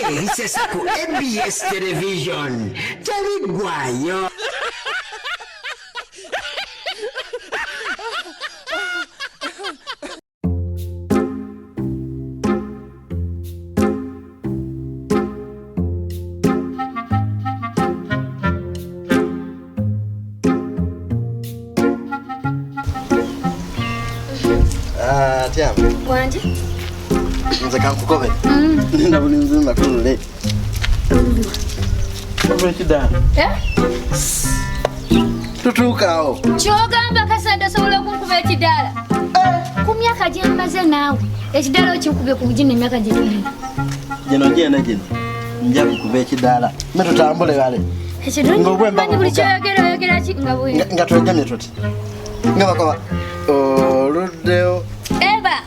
Elisesa ku ABS Television. Taligwayo. Tiam. Kwanje? Nze kankukobe. Nina bulinzi makulu. Kobe kida. Tutukao. Kyogamba Kasanda sobola okunkuba ekidala. Ku myaka gye mmaze naawe. Ekidala okinkubye ku bugine emyaka gye tuli. Gino gye nja kukuba ekidala. Me tutambule bale. Ekidongo mmanyi buli kyoyogera ki nga bwe. Nga twegamye tuti. Nga bakoba. Oludeo. Eba.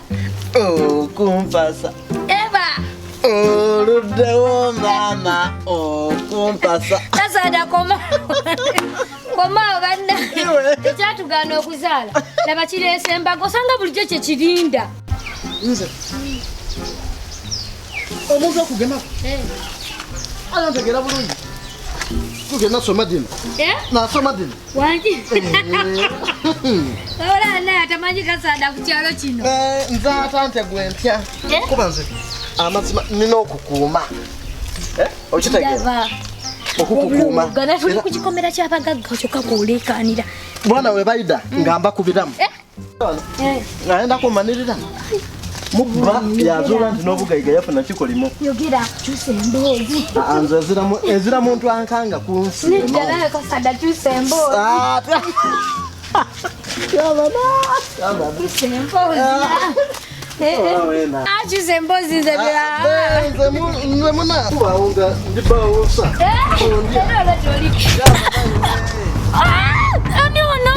Kumpasa. Eba. Oludeo mama. Kumpasa. Kasanda koma. Koma banda. Ekyatugana okuzaala. Laba kireese embago osanga bulijjo kye kirinda. Nze. Omuntu okugema. Ayantegera bulungi. Tugenda soma dino. Nasoma dino. Wangi. Ola na atamanyi Kasanda ku kyalo kino. Nze atante gwentya. Kuba nze amazima nina okukuuma. Okitegeera. Okukukuuma. Gana tuli ku kikomera ky'abagagga kyokka kuleekaanira. Bwana we bayida ngamba kubiramu. Naenda kumanirira. Mubba yazuula nti n'obugaiga yafuna kikolimo. Yogera kyusa emboozi. Nze ezira muntu ankanga ku nsi. Nidala Kasanda kyusa emboozi. Kyusa emboozi. Kyusa emboozi nze bya. Nze muna. Wawunga ndibawusa. Olwo gy'oli. Ani ono?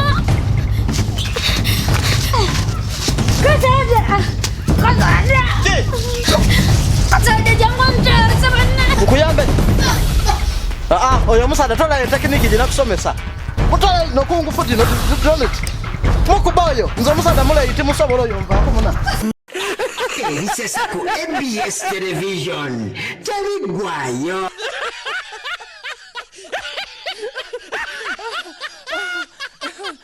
Kasanda. Kasanda jamwamtasa banna. Mukuyambe. Oyo musada tola tekiniki gina kusomesa. Mutola nokungu futi no donut. Mukuboyo nzo musada mula yiti musobolo yomva kumuna. Elisesa ku ABS Television. Taligwayo.